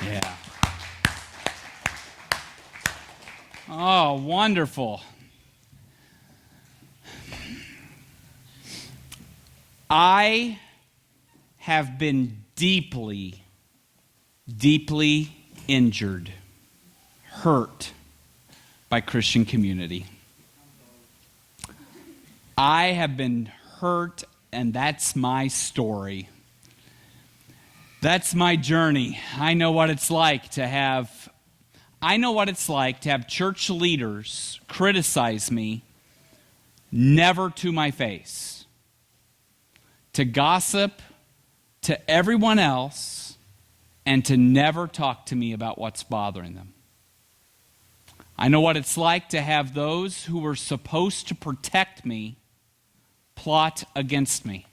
Yeah. Oh, wonderful. I have been deeply, deeply injured, hurt by Christian community. I have been hurt, and that's my story. That's my journey. I know what it's like to have church leaders criticize me, never to my face, to gossip to everyone else, and to never talk to me about what's bothering them. I know what it's like to have those who were supposed to protect me plot against me.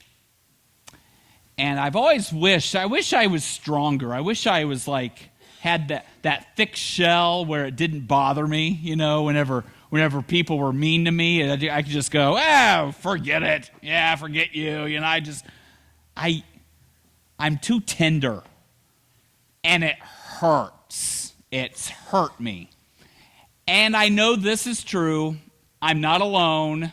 And I've always wished I was stronger. I wish I was had that thick shell where it didn't bother me, whenever people were mean to me, I could just go, forget it. Yeah, forget you. I'm too tender. And it hurts. It's hurt me. And I know this is true. I'm not alone.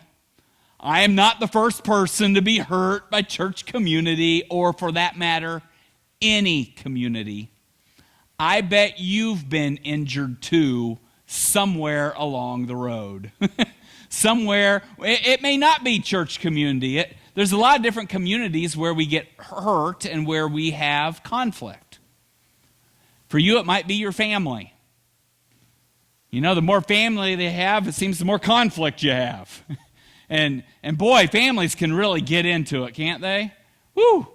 I am not the first person to be hurt by church community, or for that matter, any community. I bet you've been injured too, somewhere along the road. Somewhere, it may not be church community. There's a lot of different communities where we get hurt and where we have conflict. For you, it might be your family. The more family they have, it seems the more conflict you have. And boy, families can really get into it, can't they? Woo!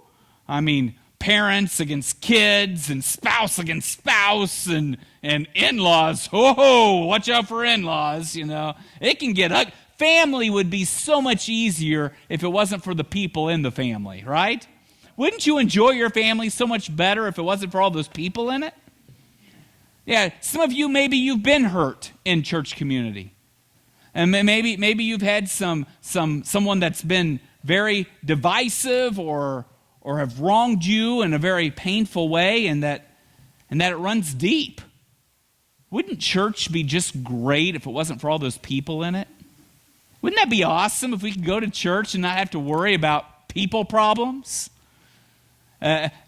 Parents against kids, and spouse against spouse, and in-laws. Oh, watch out for in-laws, It can get ugly. Family would be so much easier if it wasn't for the people in the family, right? Wouldn't you enjoy your family so much better if it wasn't for all those people in it? Yeah, some of you, maybe you've been hurt in church community. And maybe you've had someone that's been very divisive or have wronged you in a very painful way, and that it runs deep. Wouldn't church be just great if it wasn't for all those people in it? Wouldn't that be awesome if we could go to church and not have to worry about people problems?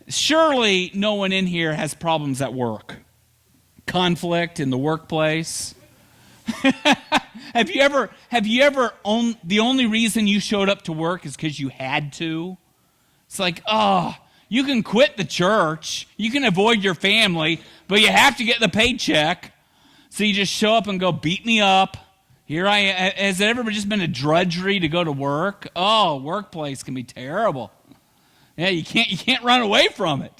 Surely no one in here has problems at work. Conflict in the workplace. Have you ever the only reason you showed up to work is because you had to? It's you can quit the church, you can avoid your family, but you have to get the paycheck. So you just show up and go, beat me up. Here I am. Has it ever just been a drudgery to go to work? Oh, workplace can be terrible. Yeah, you can't run away from it.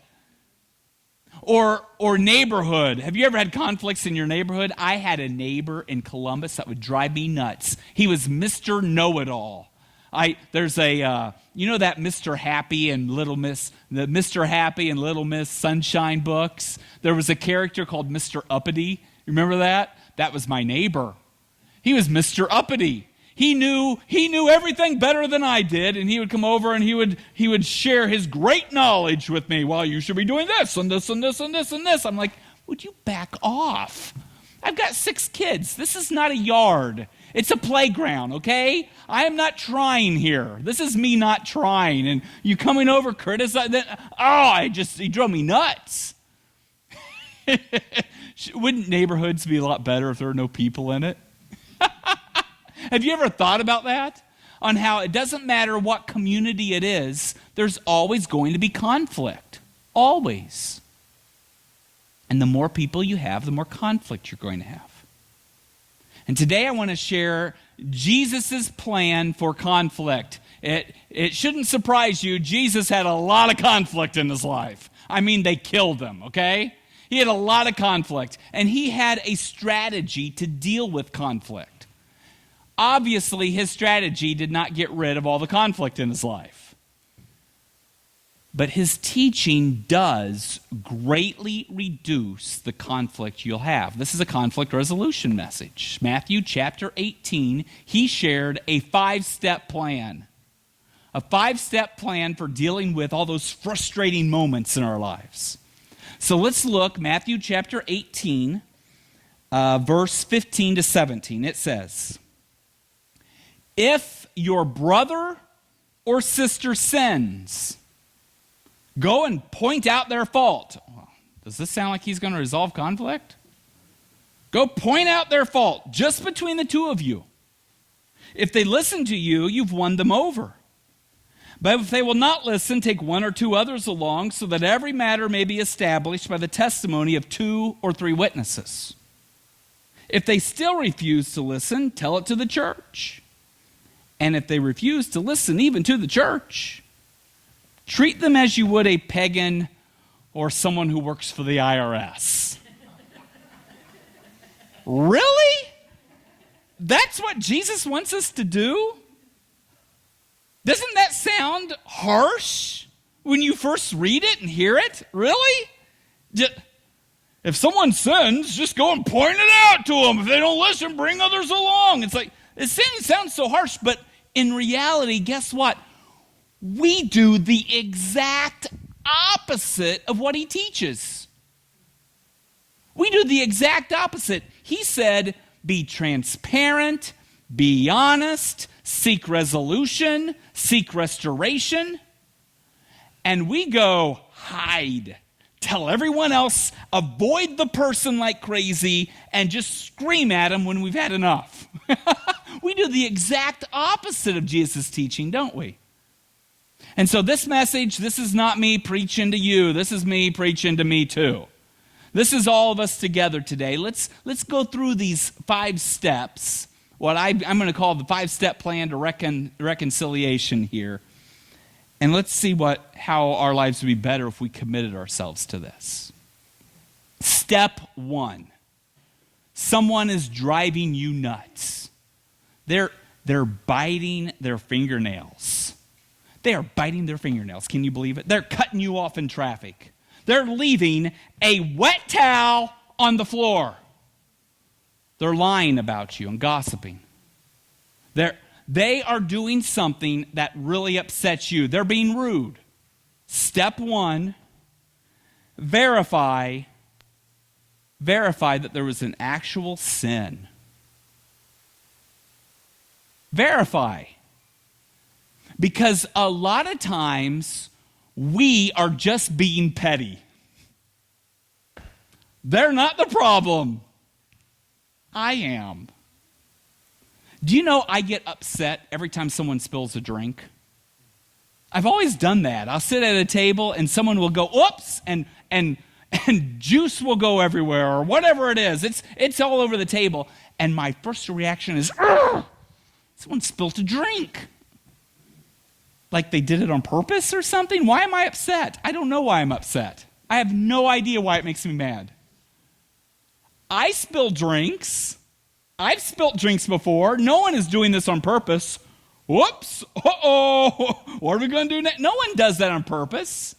Or neighborhood. Have you ever had conflicts in your neighborhood? I had a neighbor in Columbus that would drive me nuts. He was Mr. Know-It-All. There's that Mr. Happy and Little Miss, the Mr. Happy and Little Miss Sunshine books. There was a character called Mr. Uppity. Remember that? That was my neighbor. He was Mr. Uppity. He knew everything better than I did, and he would come over and he would share his great knowledge with me. Well, you should be doing this and this and this and this and this. I'm like, would you back off? I've got 6 kids. This is not a yard. It's a playground, okay? I am not trying here. This is me not trying. And you coming over criticizing, he drove me nuts. Wouldn't neighborhoods be a lot better if there were no people in it? Have you ever thought about that? On how it doesn't matter what community it is, there's always going to be conflict. Always. And the more people you have, the more conflict you're going to have. And today I want to share Jesus' plan for conflict. It shouldn't surprise you, Jesus had a lot of conflict in his life. They killed him, okay? He had a lot of conflict, and he had a strategy to deal with conflict. Obviously, his strategy did not get rid of all the conflict in his life. But his teaching does greatly reduce the conflict you'll have. This is a conflict resolution message. Matthew chapter 18, he shared a 5-step plan. A 5-step plan for dealing with all those frustrating moments in our lives. So let's look, Matthew chapter 18, verse 15 to 17. It says, if your brother or sister sins, go and point out their fault. Does this sound like he's going to resolve conflict? Go point out their fault just between the two of you. If they listen to you, you've won them over. But if they will not listen, take one or two others along, so that every matter may be established by the testimony of 2 or 3 witnesses. If they still refuse to listen, tell it to the church. And if they refuse to listen even to the church, treat them as you would a pagan or someone who works for the IRS. Really? That's what Jesus wants us to do? Doesn't that sound harsh when you first read it and hear it? Really? If someone sins, just go and point it out to them. If they don't listen, bring others along. It's like, it sounds so harsh, but in reality, guess what? We do the exact opposite of what he teaches. We do the exact opposite. He said, be transparent, be honest, seek resolution, seek restoration. And we go hide. Tell everyone else, avoid the person like crazy, and just scream at them when we've had enough. We do the exact opposite of Jesus' teaching, don't we? And so this message, this is not me preaching to you. This is me preaching to me too. This is all of us together today. Let's go through these 5 steps, what I'm going to call the 5-step plan to reconciliation here. And let's see how our lives would be better if we committed ourselves to this. Step 1. Someone is driving you nuts. They're biting their fingernails. They are biting their fingernails. Can you believe it? They're cutting you off in traffic. They're leaving a wet towel on the floor. They're lying about you and gossiping. They are doing something that really upsets you. They're being rude. Step 1, verify that there was an actual sin. Verify. Because a lot of times, we are just being petty. They're not the problem. I am. Do you know I get upset every time someone spills a drink? I've always done that. I'll sit at a table and someone will go, oops, and juice will go everywhere or whatever it is. It's all over the table. And my first reaction is, ugh, someone spilled a drink. Like they did it on purpose or something? Why am I upset? I don't know why I'm upset. I have no idea why it makes me mad. I spill drinks. I've spilled drinks before. No one is doing this on purpose. Whoops. Uh-oh. What are we going to do next? No one does that on purpose.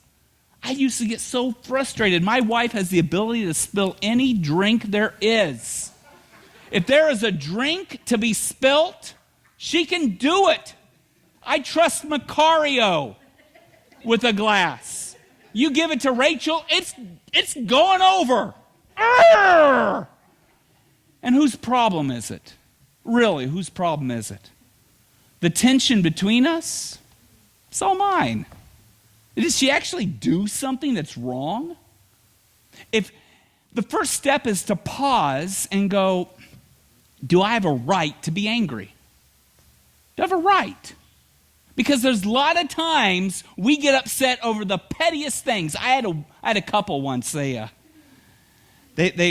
I used to get so frustrated. My wife has the ability to spill any drink there is. If there is a drink to be spilt, she can do it. I trust Macario with a glass. You give it to Rachel, it's going over. Arrgh! And whose problem is it? Really, whose problem is it? The tension between us? It's all mine. Did she actually do something that's wrong? If the first step is to pause and go, do I have a right to be angry? Do I have a right? Because there's a lot of times we get upset over the pettiest things. I had a couple once. They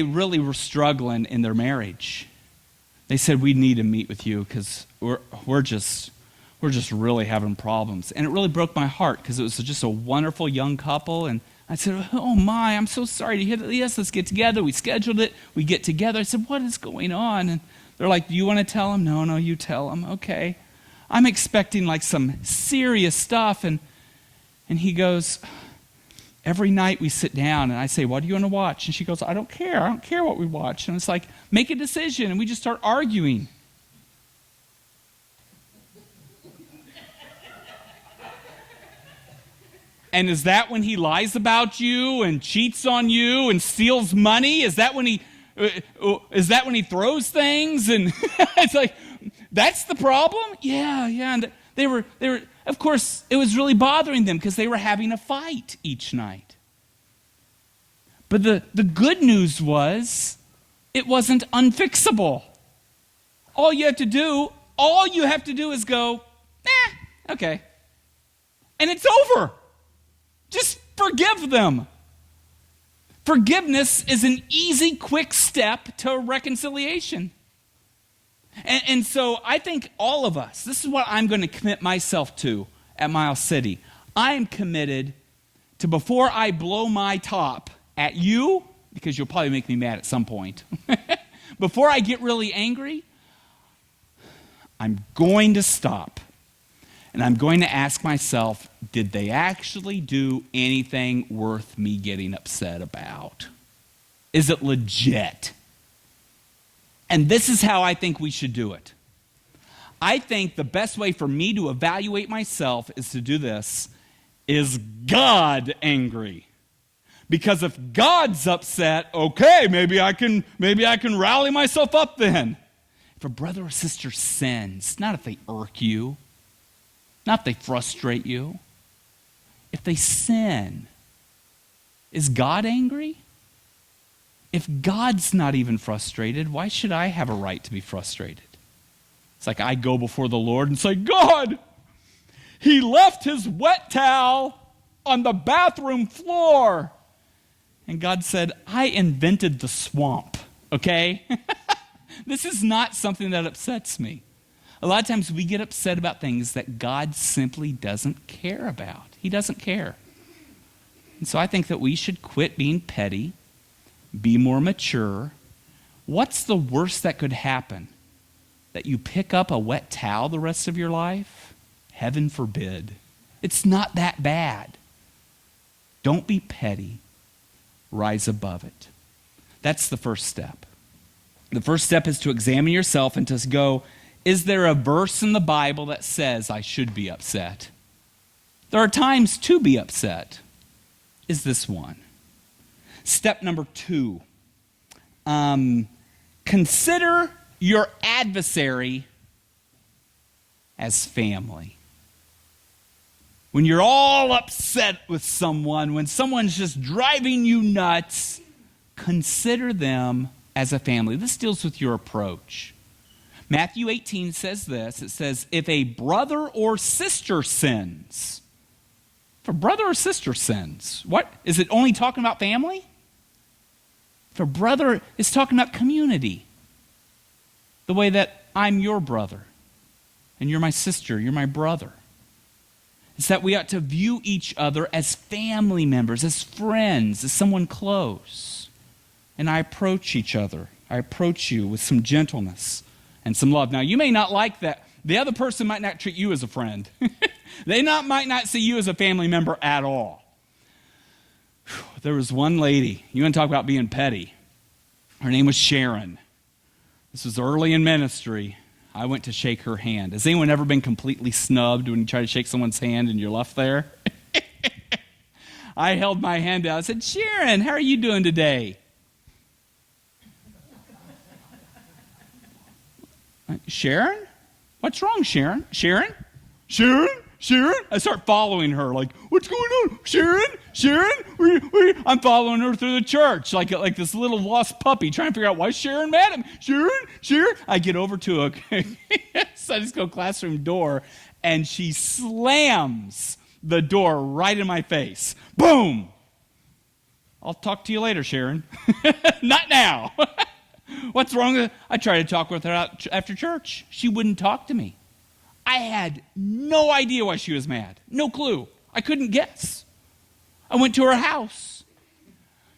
really were struggling in their marriage. They said, we need to meet with you because we're just really having problems. And it really broke my heart because it was just a wonderful young couple. And I said, oh my, I'm so sorry to hear that. Yes, let's get together. We scheduled it. We get together. I said, what is going on? And they're like, do you want to tell them? No, you tell them. Okay. I'm expecting like some serious stuff. And he goes, every night we sit down and I say, what do you want to watch? And she goes, I don't care. I don't care what we watch. And it's like, make a decision. And we just start arguing. And is that when he lies about you and cheats on you and steals money? Is that when he throws things? And it's like, that's the problem? Yeah. And they were, of course, it was really bothering them because they were having a fight each night. But the good news was, it wasn't unfixable. All you have to do is go, okay. And it's over. Just forgive them. Forgiveness is an easy, quick step to reconciliation. And so I think all of us, this is what I'm going to commit myself to at Miles City. I am committed to, before I blow my top at you, because you'll probably make me mad at some point, before I get really angry, I'm going to stop. And I'm going to ask myself, did they actually do anything worth me getting upset about? Is it legit? And this is how I think we should do it. I think the best way for me to evaluate myself is to do this. Is God angry? Because if God's upset, okay, maybe I can rally myself up then. If a brother or sister sins, not if they irk you, not if they frustrate you, if they sin, is God angry? If God's not even frustrated, why should I have a right to be frustrated? It's like I go before the Lord and say, God, he left his wet towel on the bathroom floor. And God said, I invented the swamp, okay? This is not something that upsets me. A lot of times we get upset about things that God simply doesn't care about. He doesn't care. And so I think that we should quit being petty, be more mature. What's the worst that could happen? That you pick up a wet towel the rest of your life? Heaven forbid. It's not that bad. Don't be petty. Rise above it. That's the first step. The first step is to examine yourself and to go, is there a verse in the Bible that says I should be upset? There are times to be upset. Is this one? Step number 2. Consider your adversary as family. When you're all upset with someone, when someone's just driving you nuts, consider them as a family. This deals with your approach. Matthew 18 says this. It says, if a brother or sister sins. If a brother or sister sins, what? Is it only talking about family? If a brother is talking about community, the way that I'm your brother, and you're my sister, you're my brother. It's that we ought to view each other as family members, as friends, as someone close. And I approach each other. I approach you with some gentleness and some love. Now, you may not like that. The other person might not treat you as a friend. They might not see you as a family member at all. There was one lady, you want to talk about being petty. Her name was Sharon. This was early in ministry. I went to shake her hand. Has anyone ever been completely snubbed when you try to shake someone's hand and you're left there? I held my hand out. I said, Sharon, how are you doing today? Sharon? What's wrong, Sharon? Sharon? Sharon? Sharon? I start following her, like, what's going on? Sharon? Sharon? I'm following her through the church, like this little lost puppy, trying to figure out why Sharon mad at me. Sharon? Sharon? I get over to a Sunday school classroom door, and she slams the door right in my face. Boom! I'll talk to you later, Sharon. Not now. What's wrong with her? I tried to talk with her after church. She wouldn't talk to me. I had no idea why she was mad. No clue. I couldn't guess. I went to her house.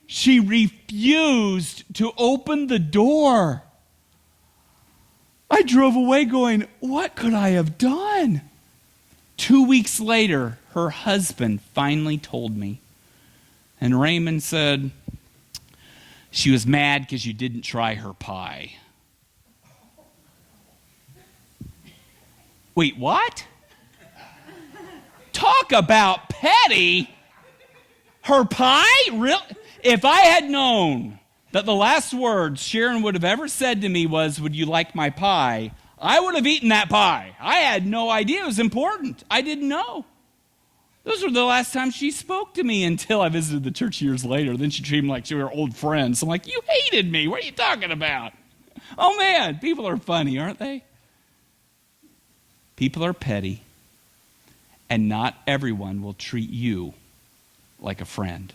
She refused to open the door. I drove away going, what could I have done? 2 weeks later, her husband finally told me. And Raymond said, she was mad because you didn't try her pie. Wait, what? Talk about petty. Her pie? Really? If I had known that the last words Sharon would have ever said to me was, "Would you like my pie?" I would have eaten that pie. I had no idea it was important. I didn't know. Those were the last time she spoke to me until I visited the church years later. Then she treated me like we were old friends. I'm like, "You hated me. What are you talking about?" Oh man, people are funny, aren't they? People are petty, and not everyone will treat you like a friend.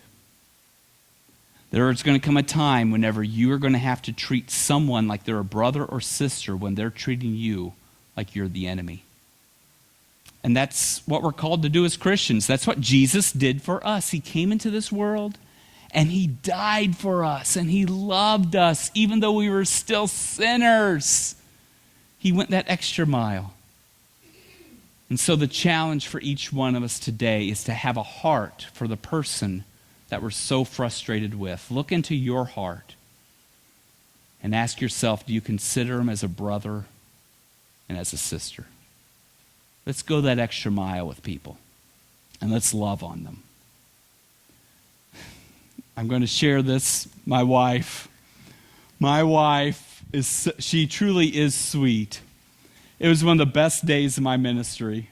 There is going to come a time whenever you are going to have to treat someone like they're a brother or sister when they're treating you like you're the enemy. And that's what we're called to do as Christians. That's what Jesus did for us. He came into this world and he died for us and he loved us even though we were still sinners. He went that extra mile. And so the challenge for each one of us today is to have a heart for the person that we're so frustrated with. Look into your heart and ask yourself, do you consider him as a brother and as a sister? Let's go that extra mile with people and let's love on them. I'm going to share this. My wife she truly is sweet. It was one of the best days of my ministry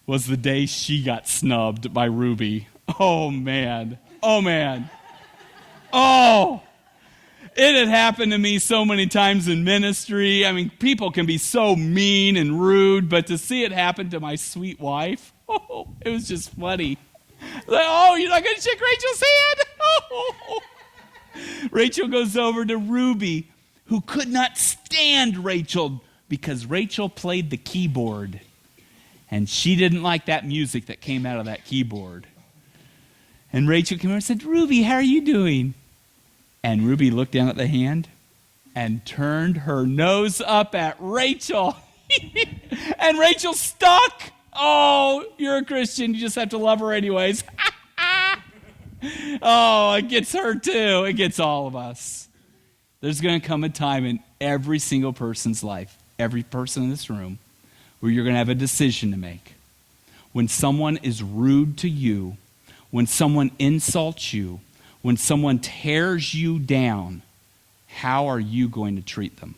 was the day she got snubbed by Ruby. Oh, man. Oh, man. Oh, it had happened to me so many times in ministry. I mean, people can be so mean and rude, but to see it happen to my sweet wife, oh, it was just funny. Like, oh, you're not going to shake Rachel's hand? Oh. Rachel goes over to Ruby, who could not stand Rachel because Rachel played the keyboard, and she didn't like that music that came out of that keyboard. And Rachel came over and said, "Ruby, how are you doing?" And Ruby looked down at the hand and turned her nose up at Rachel. And Rachel stuck. Oh, you're a Christian. You just have to love her anyways. Oh, it gets her too. It gets all of us. There's going to come a time in every single person's life, every person in this room, where you're going to have a decision to make. When someone is rude to you, when someone insults you, when someone tears you down, how are you going to treat them?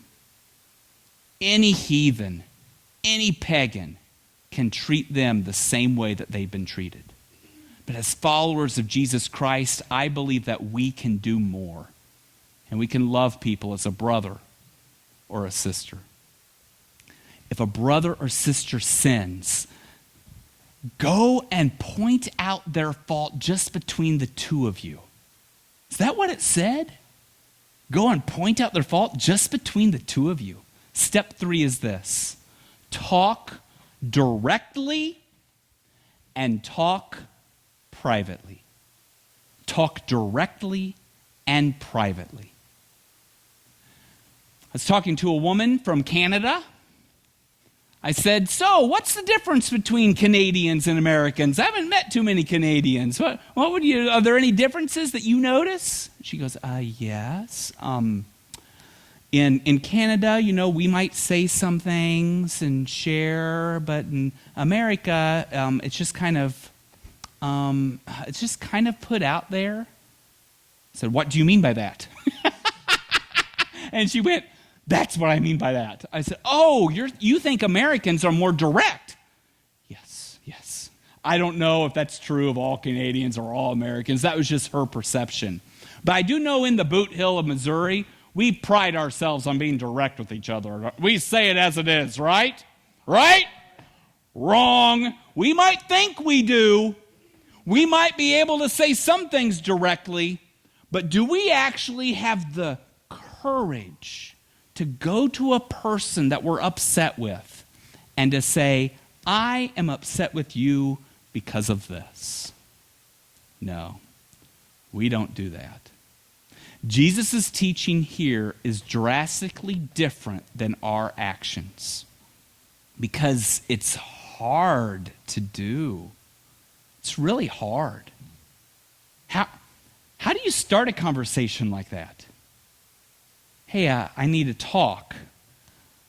Any heathen, any pagan can treat them the same way that they've been treated. But as followers of Jesus Christ, I believe that we can do more. And we can love people as a brother or a sister. If a brother or sister sins, go and point out their fault just between the two of you. Is that what it said? Go and point out their fault just between the two of you. Step 3 is this: talk directly and talk privately. Talk directly and privately. I was talking to a woman from Canada. I said, "So, what's the difference between Canadians and Americans? I haven't met too many Canadians. Are there any differences that you notice?" She goes, "Yes. In Canada, we might say some things and share, but in America, it's just kind of put out there." I said, "What do you mean by that?" And she went, "That's what I mean by that." I said, "Oh, you think Americans are more direct?" Yes. I don't know if that's true of all Canadians or all Americans. That was just her perception. But I do know in the Boot Hill of Missouri, we pride ourselves on being direct with each other. We say it as it is, right? Right? Wrong. We might think we do. We might be able to say some things directly, but do we actually have the courage to go to a person that we're upset with and to say, "I am upset with you because of this"? No, we don't do that. Jesus' teaching here is drastically different than our actions because it's hard to do. It's really hard. How do you start a conversation like that? "Hey, I need to talk.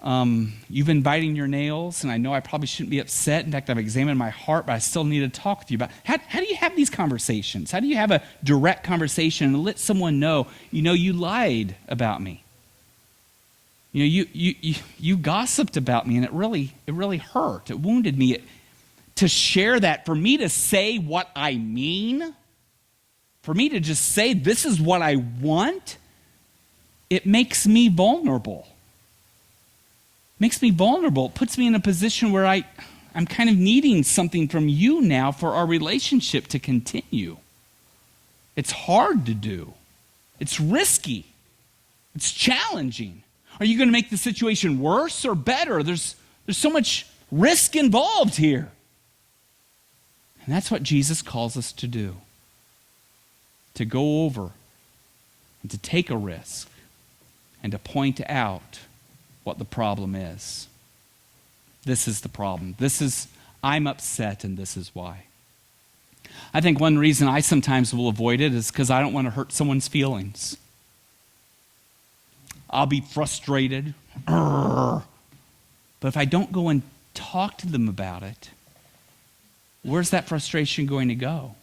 You've been biting your nails, and I know I probably shouldn't be upset. In fact, I've examined my heart, but I still need to talk with you about how do you have these conversations? How do you have a direct conversation and let someone know, you lied about me? You gossiped about me, and it really hurt. It wounded me. To share that, for me to say what I mean, for me to just say this is what I want, it makes me vulnerable. Makes me vulnerable. It puts me in a position where I'm kind of needing something from you now for our relationship to continue. It's hard to do. It's risky. It's challenging. Are you going to make the situation worse or better? There's so much risk involved here. And that's what Jesus calls us to do. To go over and to take a risk and to point out what the problem is. This is the problem. I'm upset, and this is why. I think one reason I sometimes will avoid it is because I don't want to hurt someone's feelings. I'll be frustrated. But if I don't go and talk to them about it, where's that frustration going to go?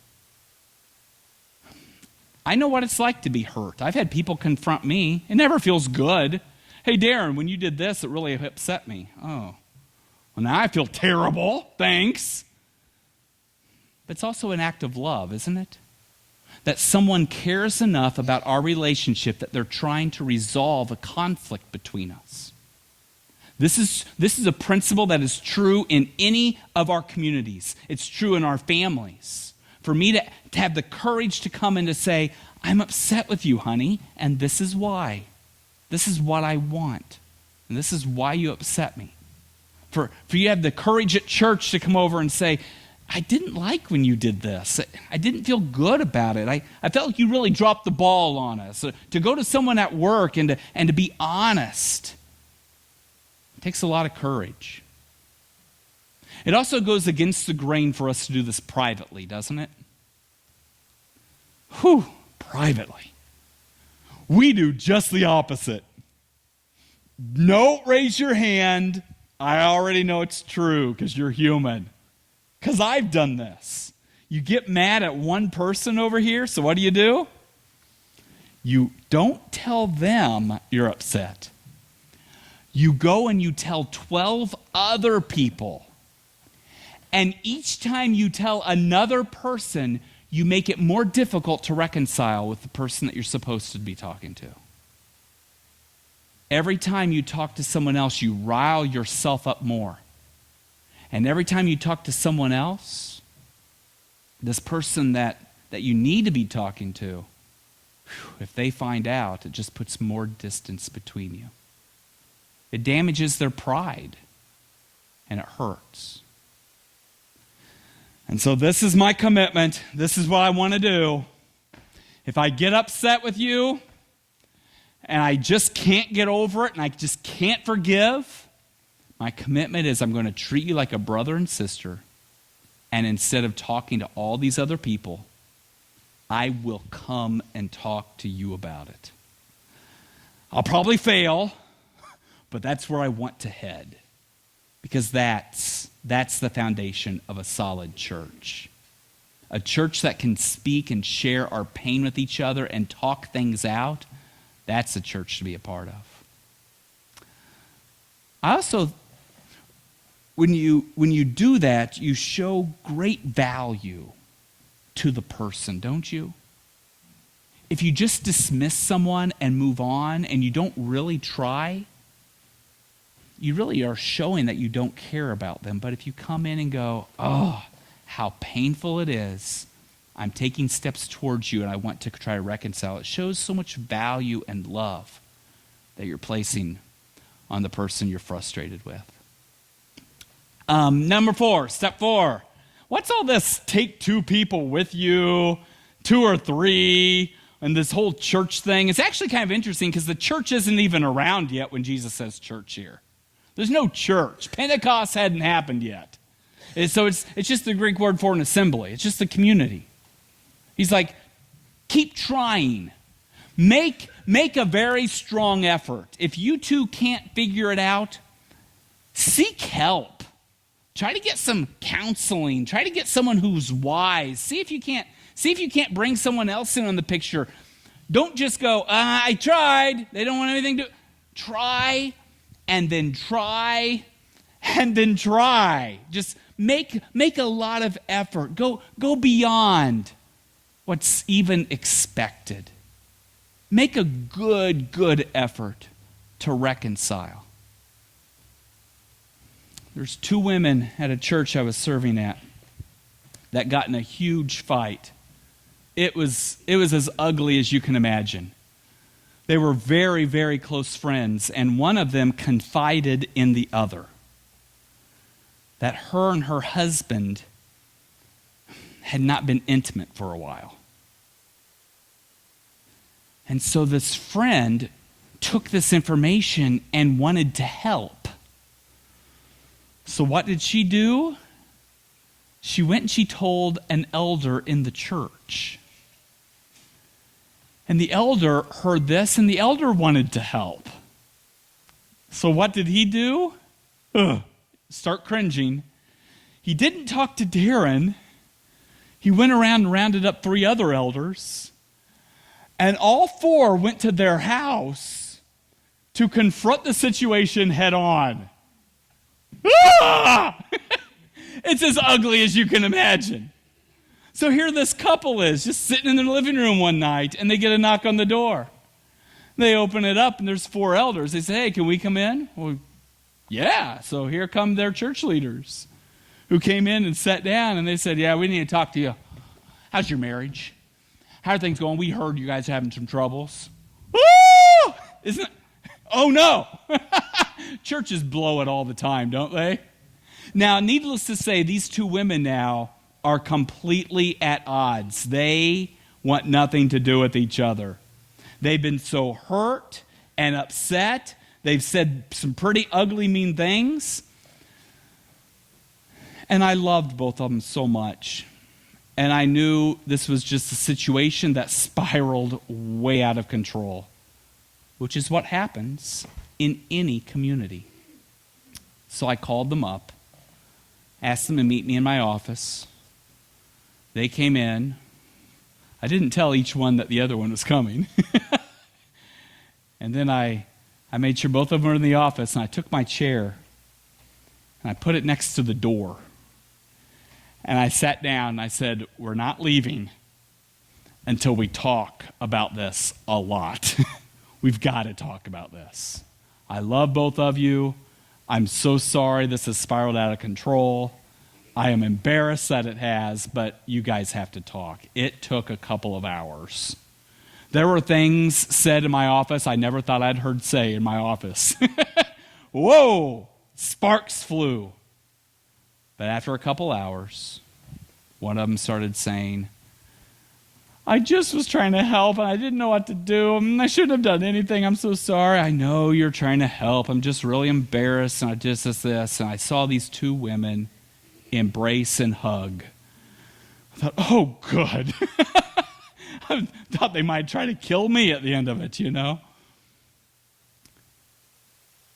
I know what it's like to be hurt. I've had people confront me. It never feels good. Hey, Darren, when you did this, it really upset me. Oh, well, now I feel terrible. Thanks. But it's also an act of love, isn't it? That someone cares enough about our relationship that they're trying to resolve a conflict between us. This is a principle that is true in any of our communities. It's true in our families. For me to have the courage to come and to say, I'm upset with you, honey, and this is why. This is what I want. And this is why you upset me. For you to have the courage at church to come over and say, I didn't like when you did this. I didn't feel good about it. I felt like you really dropped the ball on us. To go to someone at work and to be honest, it takes a lot of courage. It also goes against the grain for us to do this privately, doesn't it? Privately. We do just the opposite. Don't raise your hand. I already know it's true because you're human. Because I've done this. You get mad at one person over here, so what do? You don't tell them you're upset. You go and you tell 12 other people. And each time you tell another person, you make it more difficult to reconcile with the person that you're supposed to be talking to. Every time you talk to someone else, you rile yourself up more. And every time you talk to someone else, this person that you need to be talking to, if they find out, it just puts more distance between you. It damages their pride, and it hurts. And so this is my commitment. This is what I want to do. If I get upset with you, and I just can't get over it, and I just can't forgive, my commitment is I'm going to treat you like a brother and sister, and instead of talking to all these other people, I will come and talk to you about it. I'll probably fail, but that's where I want to head, because that's the foundation of a solid church. A church that can speak and share our pain with each other and talk things out, that's a church to be a part of. I also, when you do that, you show great value to the person, don't you? If you just dismiss someone and move on and you don't really try, you really are showing that you don't care about them. But if you come in and go, oh, how painful it is, I'm taking steps towards you and I want to try to reconcile, it shows so much value and love that you're placing on the person you're frustrated with. Number 4, step 4. What's all this take 2 people with you, 2 or 3, and this whole church thing? It's actually kind of interesting because the church isn't even around yet when Jesus says church here. There's no church. Pentecost hadn't happened yet. So it's just the Greek word for an assembly. It's just the community. He's like, keep trying. Make a very strong effort. If you two can't figure it out, seek help. Try to get some counseling. Try to get someone who's wise. See if you can't bring someone else in on the picture. Don't just go, I tried. They don't want anything to. Try, and then try, and then try. Just make a lot of effort. Go beyond what's even expected. Make a good effort to reconcile. There's 2 women at a church I was serving at that got in a huge fight. It was as ugly as you can imagine. They were very, very close friends, and one of them confided in the other that her and her husband had not been intimate for a while. And so this friend took this information and wanted to help. So what did she do? She went and she told an elder in the church. And the elder heard this, and the elder wanted to help. So what did he do? Start cringing. He didn't talk to Darren. He went around and rounded up 3 other elders. And all 4 went to their house to confront the situation head on. It's as ugly as you can imagine. So here this couple is just sitting in their living room one night, and they get a knock on the door. They open it up, and there's 4 elders. They say, hey, can we come in? Well, yeah. So here come their church leaders who came in and sat down, and they said, yeah, we need to talk to you. How's your marriage? How are things going? We heard you guys having some troubles. Woo! Isn't it? Oh, no. Churches blow it all the time, don't they? Now, needless to say, these 2 women now are completely at odds. They want nothing to do with each other. They've been so hurt and upset. They've said some pretty ugly, mean things. And I loved both of them so much. And I knew this was just a situation that spiraled way out of control, which is what happens in any community. So I called them up, asked them to meet me in my office. They came in. I didn't tell each one that the other one was coming. And then I made sure both of them were in the office, and I took my chair and I put it next to the door. And I sat down and I said, we're not leaving until we talk about this a lot. We've got to talk about this. I love both of you. I'm so sorry this has spiraled out of control. I am embarrassed that it has, but you guys have to talk. It took a couple of hours. There were things said in my office I never thought I'd heard say in my office. Whoa! Sparks flew. But after a couple hours, one of them started saying, I just was trying to help and I didn't know what to do. I shouldn't have done anything. I'm so sorry. I know you're trying to help. I'm just really embarrassed and I just this. And I saw these 2 women embrace and hug. I thought, oh, good. I thought they might try to kill me at the end of it, you know.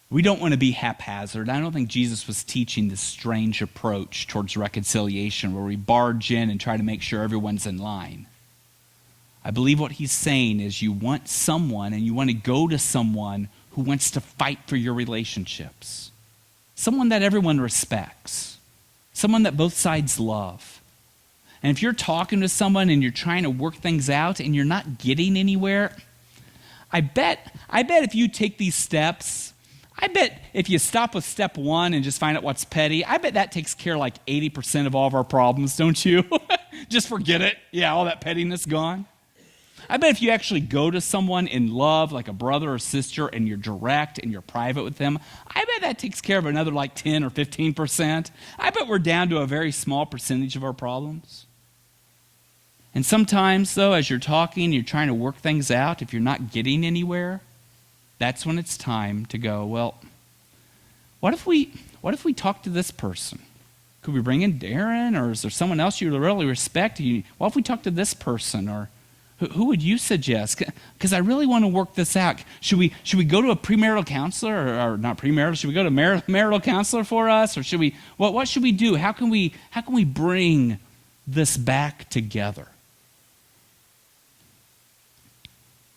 We don't want to be haphazard. I don't think Jesus was teaching this strange approach towards reconciliation where we barge in and try to make sure everyone's in line. I believe what he's saying is you want someone and you want to go to someone who wants to fight for your relationships. Someone that everyone respects. Someone that both sides love. And if you're talking to someone and you're trying to work things out and you're not getting anywhere, I bet if you take these steps, I bet if you stop with step 1 and just find out what's petty, I bet that takes care of like 80% of all of our problems, don't you? Just forget it. Yeah, all that pettiness gone. I bet if you actually go to someone in love, like a brother or sister, and you're direct and you're private with them, I bet that takes care of another like 10 or 15%. I bet we're down to a very small percentage of our problems. And sometimes, though, as you're talking, you're trying to work things out, if you're not getting anywhere, that's when it's time to go, well, what if we talk to this person? Could we bring in Darren, or is there someone else you really respect? What if we talk to this person, or Who would you suggest? Because I really want to work this out. Should we go to a premarital counselor, or not premarital? Should we go to marital counselor for us, or should we? What should we do? How can we bring this back together?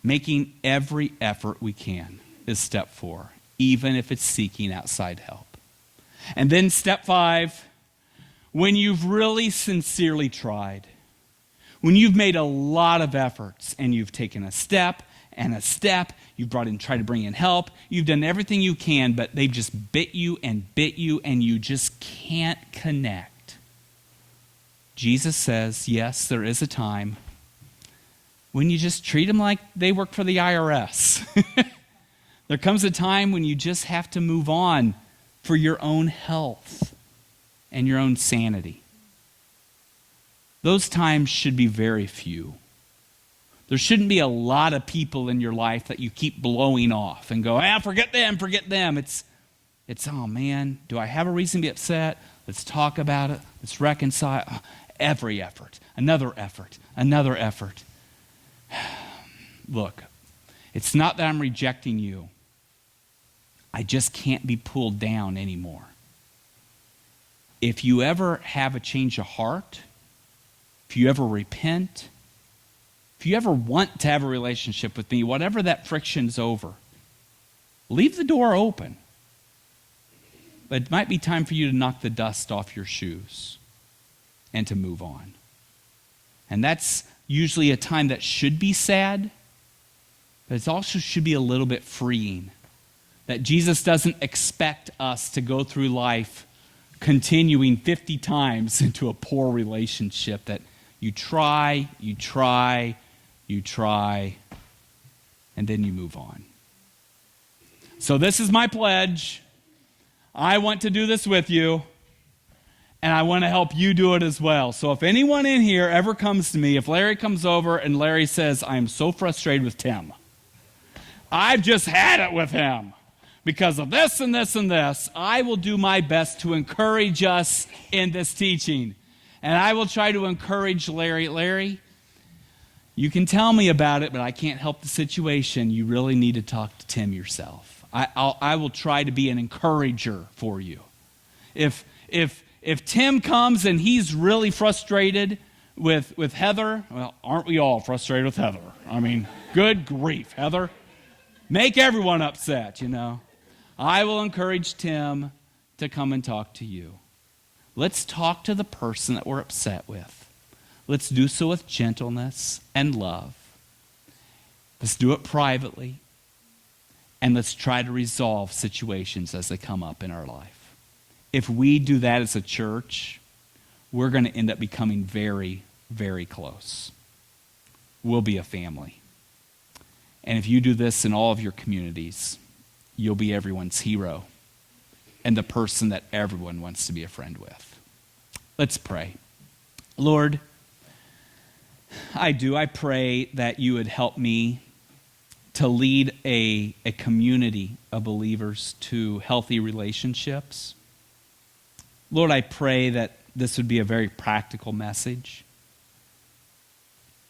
Making every effort we can is step 4, even if it's seeking outside help. And then step 5, when you've really sincerely tried, when you've made a lot of efforts and you've taken a step, you've tried to bring in help, you've done everything you can, but they've just bit you, and you just can't connect. Jesus says, yes, there is a time when you just treat them like they work for the IRS. There comes a time when you just have to move on for your own health and your own sanity. Those times should be very few. There shouldn't be a lot of people in your life that you keep blowing off and go, forget them. It's, oh man, do I have a reason to be upset? Let's talk about it. Let's reconcile. Every effort, another effort. Look, it's not that I'm rejecting you. I just can't be pulled down anymore. If you ever have a change of heart, if you ever repent, if you ever want to have a relationship with me, whatever that friction's over, leave the door open. But it might be time for you to knock the dust off your shoes and to move on. And that's usually a time that should be sad, but it also should be a little bit freeing. That Jesus doesn't expect us to go through life continuing 50 times into a poor relationship, that you try, and then you move on. So this is my pledge. I want to do this with you, and I want to help you do it as well. So if anyone in here ever comes to me, if Larry comes over and Larry says, I am so frustrated with Tim, I've just had it with him because of this and this and this, I will do my best to encourage us in this teaching. And I will try to encourage Larry. Larry, you can tell me about it, but I can't help the situation. You really need to talk to Tim yourself. I will try to be an encourager for you. If Tim comes and he's really frustrated with Heather, well, aren't we all frustrated with Heather? I mean, good grief, Heather. Make everyone upset, I will encourage Tim to come and talk to you. Let's talk to the person that we're upset with. Let's do so with gentleness and love. Let's do it privately. And let's try to resolve situations as they come up in our life. If we do that as a church, we're going to end up becoming very, very close. We'll be a family. And if you do this in all of your communities, you'll be everyone's hero and the person that everyone wants to be a friend with. Let's pray. Lord, I pray that you would help me to lead a community of believers to healthy relationships. Lord, I pray that this would be a very practical message,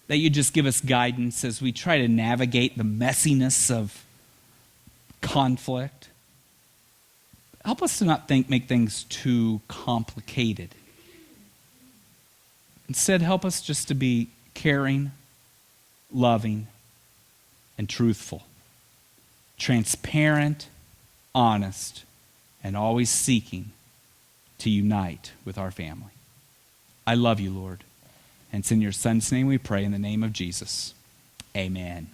that you just give us guidance as we try to navigate the messiness of conflict. Help us to not make things too complicated. Instead, help us just to be caring, loving, and truthful, transparent, honest, and always seeking to unite with our family. I love you, Lord. And it's in your Son's name we pray, in the name of Jesus. Amen.